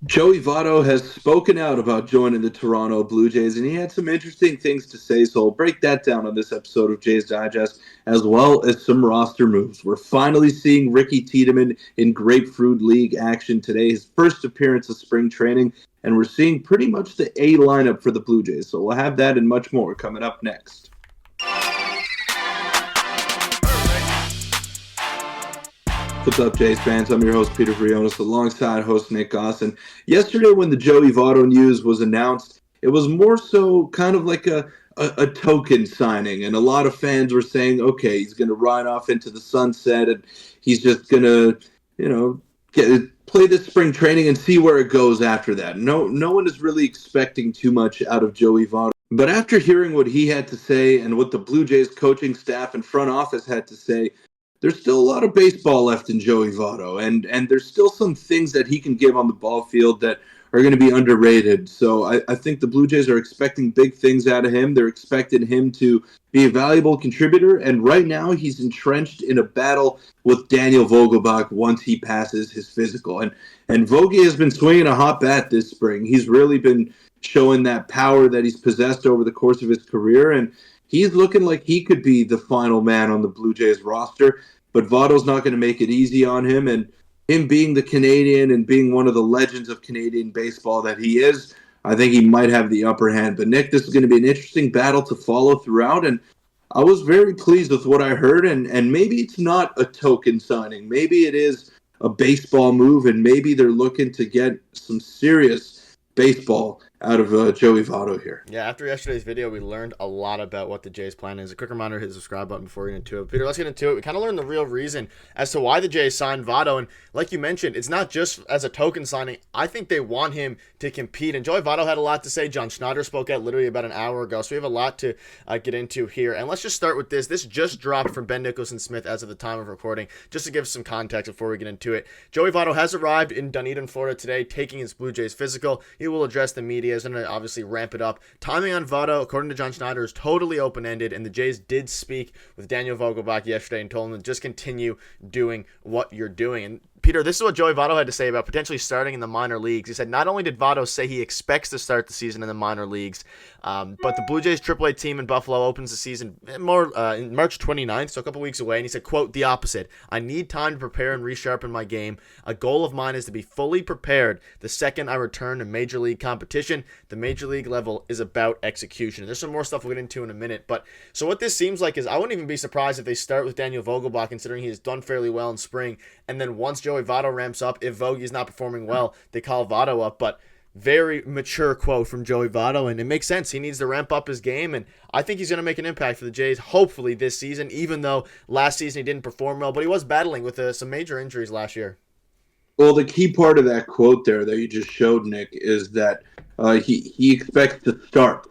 Joey Votto has spoken out about joining the Toronto Blue Jays, and he had some interesting things to say. So I'll break that down on this episode of Jays Digest, as well as some roster moves. We're finally seeing Ricky Tiedemann in Grapefruit League action today, his first appearance of spring training, and we're seeing pretty much the A lineup for the Blue Jays. So we'll have that and much more coming up next. What's up, Jays fans? I'm your host, Peter Vryonis, alongside host Nick Gosse. And yesterday, when the Joey Votto news was announced, it was more so kind of like a token signing. And a lot of fans were saying, okay, he's going to ride off into the sunset and he's just going to, play this spring training and see where it goes after that. No one is really expecting too much out of Joey Votto. But after hearing what he had to say and what the Blue Jays coaching staff and front office had to say, there's still a lot of baseball left in Joey Votto, and there's still some things that he can give on the ball field that are going to be underrated. So I think the Blue Jays are expecting big things out of him. They're expecting him to be a valuable contributor, and right now he's entrenched in a battle with Daniel Vogelbach once he passes his physical. And Vogie has been swinging a hot bat this spring. He's really been showing that power that he's possessed over the course of his career, and he's looking like he could be the final man on the Blue Jays roster. But Votto's not going to make it easy on him, and him being the Canadian and being one of the legends of Canadian baseball that he is, I think he might have the upper hand. But Nick, this is going to be an interesting battle to follow throughout, and I was very pleased with what I heard. And maybe it's not a token signing, maybe it is a baseball move, and maybe they're looking to get some serious baseball out of Joey Votto here. Yeah, after yesterday's video, we learned a lot about what the Jays' plan is. A quick reminder, hit the subscribe button before we get into it. Peter, let's get into it. We kind of learned the real reason as to why the Jays signed Votto. And like you mentioned, it's not just as a token signing. I think they want him to compete. And Joey Votto had a lot to say. John Schneider spoke out literally about an hour ago. So we have a lot to get into here. And let's just start with this. This just dropped from Ben Nicholson Smith as of the time of recording, just to give some context before we get into it. Joey Votto has arrived in Dunedin, Florida today, taking his Blue Jays physical. He will address the media. He's going to obviously ramp it up. Timing on Votto, according to John Schneider, is totally open-ended, and the Jays did speak with Daniel Vogelbach yesterday and told him to just continue doing what you're doing. And Peter, this is what Joey Votto had to say about potentially starting in the minor leagues. He said not only did Votto say he expects to start the season in the minor leagues, but the Blue Jays AAA team in Buffalo opens the season more in March 29th, so a couple weeks away. And he said, quote, the opposite. I need time to prepare and resharpen my game. A goal of mine is to be fully prepared the second I return to Major League competition. The Major League level is about execution. There's some more stuff we'll get into in a minute. But so what this seems like is I wouldn't even be surprised if they start with Daniel Vogelbach, considering he has done fairly well in spring. And then once Joey Votto ramps up, if Vogie's not performing well, they call Votto up. But very mature quote from Joey Votto, and it makes sense. He needs to ramp up his game, and I think he's going to make an impact for the Jays, hopefully this season, even though last season he didn't perform well, but he was battling with some major injuries last year. Well, the key part of that quote there that you just showed, Nick, is that he expects to start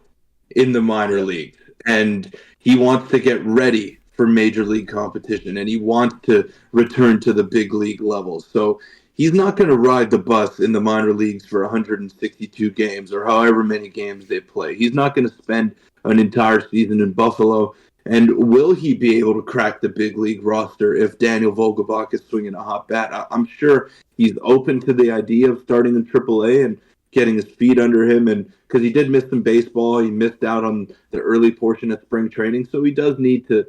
in the minor Yep. leagues, and he wants to get ready for major league competition, and he wants to return to the big league level. So he's not going to ride the bus in the minor leagues for 162 games or however many games they play. He's not going to spend an entire season in Buffalo. And will he be able to crack the big league roster if Daniel Vogelbach is swinging a hot bat? I'm sure he's open to the idea of starting in AAA and getting his feet under him. And because he did miss some baseball, he missed out on the early portion of spring training. So he does need to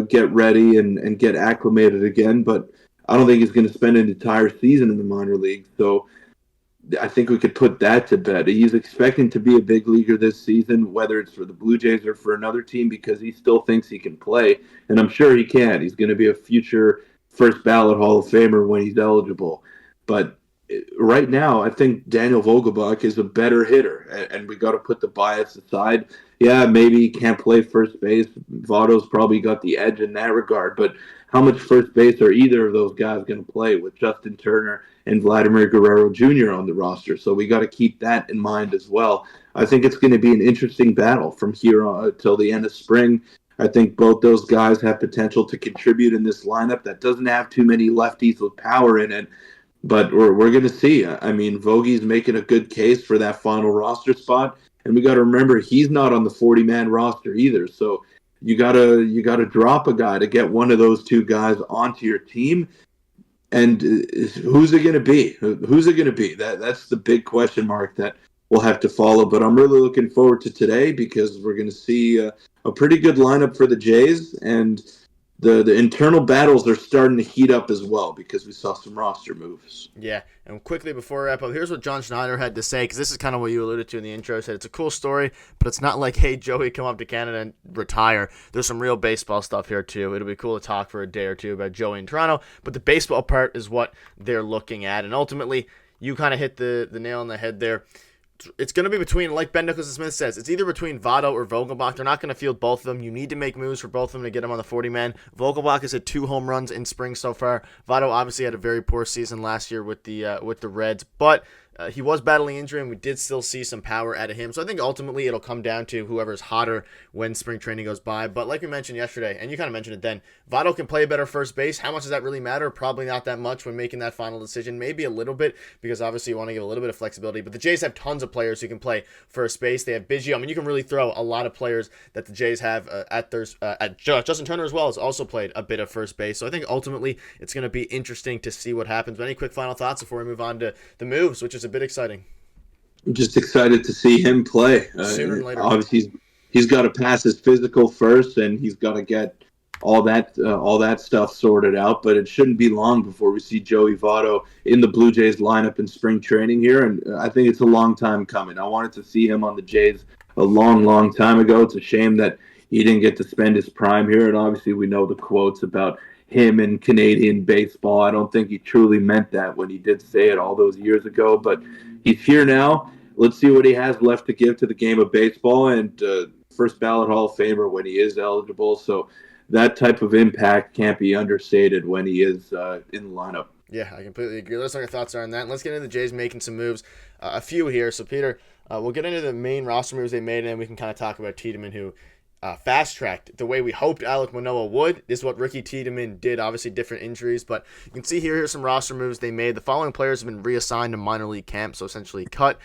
get ready and get acclimated again. But I don't think he's going to spend an entire season in the minor leagues. So I think we could put that to bed. He's expecting to be a big leaguer this season, whether it's for the Blue Jays or for another team, because he still thinks he can play, and I'm sure he can. He's going to be a future first ballot Hall of Famer when he's eligible. But right now, I think Daniel Vogelbach is a better hitter, and we got to put the bias aside. Yeah, maybe he can't play first base. Votto's probably got the edge in that regard, but how much first base are either of those guys going to play with Justin Turner and Vladimir Guerrero Jr. on the roster? So we got to keep that in mind as well. I think it's going to be an interesting battle from here on till the end of spring. I think both those guys have potential to contribute in this lineup that doesn't have too many lefties with power in it. But we're going to see. I mean, Vogie's making a good case for that final roster spot, and we got to remember he's not on the 40-man roster either. So you gotta drop a guy to get one of those two guys onto your team. And who's it going to be? Who's it going to be? That's the big question mark that we'll have to follow. But I'm really looking forward to today because we're going to see a pretty good lineup for the Jays, and the internal battles are starting to heat up as well because we saw some roster moves. Yeah, and quickly before we wrap up, here's what John Schneider had to say, because this is kind of what you alluded to in the intro. He said it's a cool story, but it's not like, hey, Joey, come up to Canada and retire. There's some real baseball stuff here, too. It'll be cool to talk for a day or two about Joey in Toronto, but the baseball part is what they're looking at, and ultimately, you kind of hit the nail on the head there. It's going to be between, like Ben Nicholson-Smith says, it's either between Votto or Vogelbach. They're not going to field both of them. You need to make moves for both of them to get them on the 40-man. Vogelbach has hit 2 home runs in spring so far. Votto obviously had a very poor season last year with the Reds, but he was battling injury, and we did still see some power out of him. So I think ultimately it'll come down to whoever's hotter when spring training goes by. But like we mentioned yesterday, and you kind of mentioned it then, Votto can play a better first base. How much does that really matter? Probably not that much when making that final decision. Maybe a little bit, because obviously you want to give a little bit of flexibility. But the Jays have tons of players who can play first base. They have Biggio. I mean, you can really throw a lot of players that the Jays have Justin Turner as well has also played a bit of first base. So I think ultimately it's going to be interesting to see what happens. But any quick final thoughts before we move on to the moves, which is a bit exciting? I'm just excited to see him play. Sooner than later. Obviously, he's got to pass his physical first, and he's got to get all that stuff sorted out. But it shouldn't be long before we see Joey Votto in the Blue Jays lineup in spring training here, and I think it's a long time coming. I wanted to see him on the Jays a long, long time ago. It's a shame that he didn't get to spend his prime here, and obviously we know the quotes about him in Canadian baseball. I don't think he truly meant that when he did say it all those years ago, but he's here now. Let's see what he has left to give to the game of baseball, and first ballot Hall of Famer when he is eligible. So that type of impact can't be understated when he is in the lineup. Yeah, I completely agree. Let's know your thoughts are on that. And let's get into the Jays making some moves. A few here. So, Peter, we'll get into the main roster moves they made, and then we can kind of talk about Tiedemann, who fast-tracked the way we hoped Alek Manoah would. This is what Ricky Tiedemann did. Obviously, different injuries, but you can see here's some roster moves they made. The following players have been reassigned to minor league camp, so essentially cut.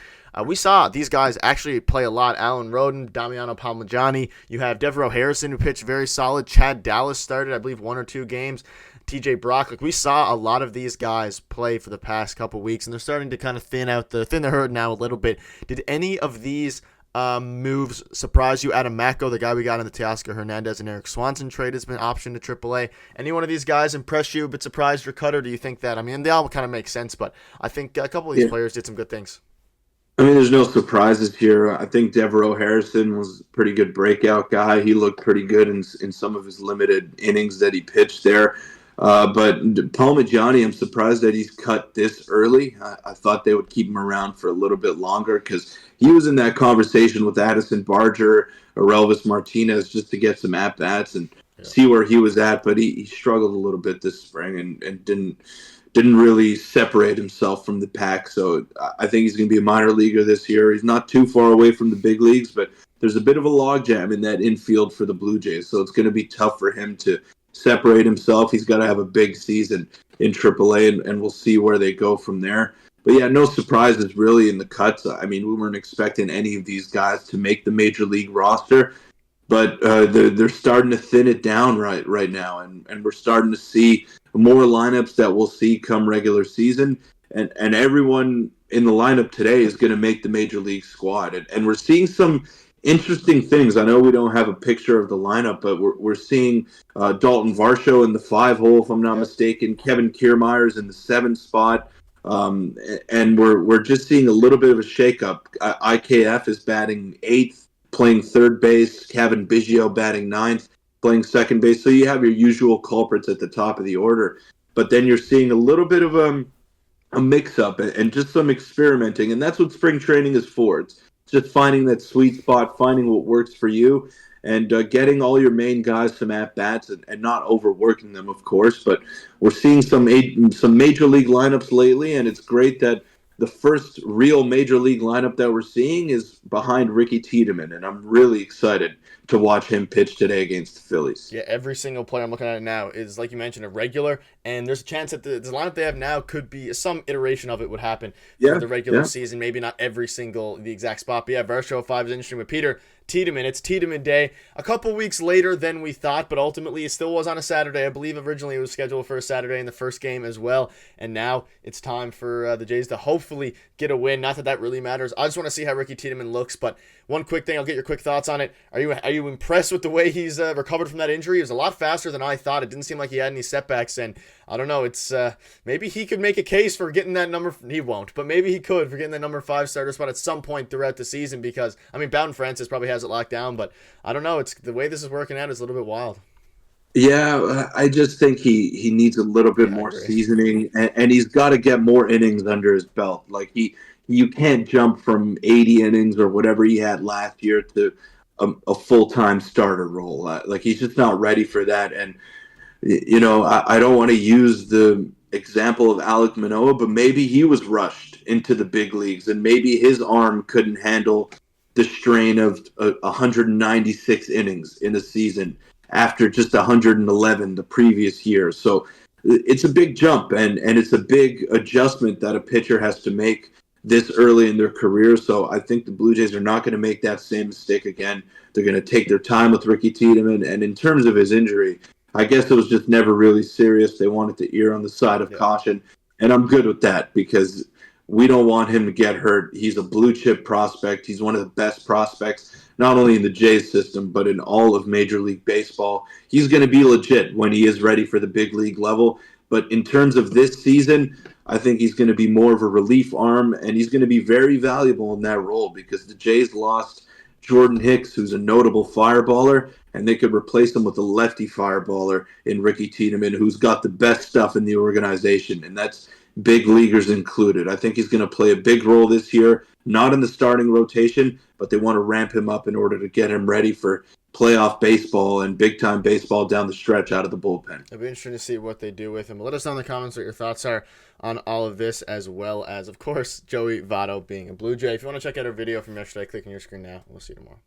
We saw these guys actually play a lot. Alan Roden, Damiano Palmaggiani. You have Devereaux Harrison, who pitched very solid. Chad Dallas started, I believe, 1 or 2 games. TJ Brock. Like, we saw a lot of these guys play for the past couple weeks, and they're starting to kind of thin the herd now a little bit. Did any of these moves surprise you? Adam Macko, the guy we got in the Teoscar Hernandez and Eric Swanson trade, has been optioned to AAA. Any one of these guys impress you, but surprised your cut, or do you think that? I mean, they all kind of make sense, but I think a couple of these players did some good things. I mean, there's no surprises here. I think Devereaux Harrison was a pretty good breakout guy. He looked pretty good in some of his limited innings that he pitched there. But Palmaggiani, I'm surprised that he's cut this early. I thought they would keep him around for a little bit longer because he was in that conversation with Addison Barger or Elvis Martinez just to get some at-bats and see where he was at. But he struggled a little bit this spring and didn't really separate himself from the pack. So I think he's going to be a minor leaguer this year. He's not too far away from the big leagues, but there's a bit of a logjam in that infield for the Blue Jays. So it's going to be tough for him to separate himself. He's got to have a big season in AAA, and we'll see where they go from there. But yeah, no surprises really in the cuts. I mean, we weren't expecting any of these guys to make the major league roster, but they're starting to thin it down right now, and we're starting to see more lineups that we'll see come regular season, and everyone in the lineup today is going to make the major league squad, and we're seeing some interesting things. I know we don't have a picture of the lineup, but we're seeing Dalton Varsho in the 5 hole, if I'm not mistaken. Kevin Kiermaier's in the 7 spot. And we're just seeing a little bit of a shakeup. IKF is batting 8th, playing third base. Kevin Biggio batting 9th, playing second base. So you have your usual culprits at the top of the order. But then you're seeing a little bit of a mix-up and just some experimenting. And that's what spring training is for. It's just finding that sweet spot, finding what works for you, and getting all your main guys some at-bats and not overworking them, of course. But we're seeing some major league lineups lately, and it's great that the first real major league lineup that we're seeing is behind Ricky Tiedemann, and I'm really excited to watch him pitch today against the Phillies. Yeah, every single player I'm looking at now is, like you mentioned, a regular, and there's a chance that the lineup they have now could be some iteration of it would happen for Yeah, the regular yeah. season. Maybe not every single the exact spot, but yeah, Versho 5 is interesting with Peter Tiedemann. It's Tiedemann Day. A couple weeks later than we thought, but ultimately it still was on a Saturday. I believe originally it was scheduled for a Saturday in the first game as well, and now it's time for the Jays to hopefully get a win. Not that that really matters. I just want to see how Ricky Tiedemann looks, but one quick thing, I'll get your quick thoughts on it. Are you impressed with the way he's recovered from that injury? It was a lot faster than I thought. It didn't seem like he had any setbacks, and I don't know. It's maybe he could make a case for getting that number. He won't, but maybe he could for getting that number 5 starter spot at some point throughout the season. Because I mean, Bowden Francis probably has it locked down, but I don't know. It's the way this is working out is a little bit wild. Yeah, I just think he needs a little bit Yeah, I more agree. seasoning, and he's got to get more innings under his belt. Like you can't jump from 80 innings or whatever he had last year to a full time starter role. Like he's just not ready for that. And I don't want to use the example of Alek Manoah, but maybe he was rushed into the big leagues, and maybe his arm couldn't handle the strain of 196 innings in a season after just 111 the previous year. So it's a big jump, and it's a big adjustment that a pitcher has to make this early in their career. So I think the Blue Jays are not going to make that same mistake again. They're going to take their time with Ricky Tiedemann. And in terms of his injury, I guess it was just never really serious. They wanted to err on the side of Yeah. caution. And I'm good with that because we don't want him to get hurt. He's a blue chip prospect. He's one of the best prospects, not only in the Jays system, but in all of Major League Baseball. He's going to be legit when he is ready for the big league level. But in terms of this season, I think he's going to be more of a relief arm, and he's going to be very valuable in that role because the Jays lost Jordan Hicks, who's a notable fireballer, and they could replace him with a lefty fireballer in Ricky Tiedemann, who's got the best stuff in the organization, and that's big leaguers included. I think he's going to play a big role this year, not in the starting rotation, but they want to ramp him up in order to get him ready for playoff baseball and big time baseball down the stretch out of the bullpen. It'll be interesting to see what they do with him. Let us know in the comments what your thoughts are on all of this, as well as, of course, Joey Votto being a Blue Jay. If you want to check out our video from yesterday, click on your screen now. We'll see you tomorrow.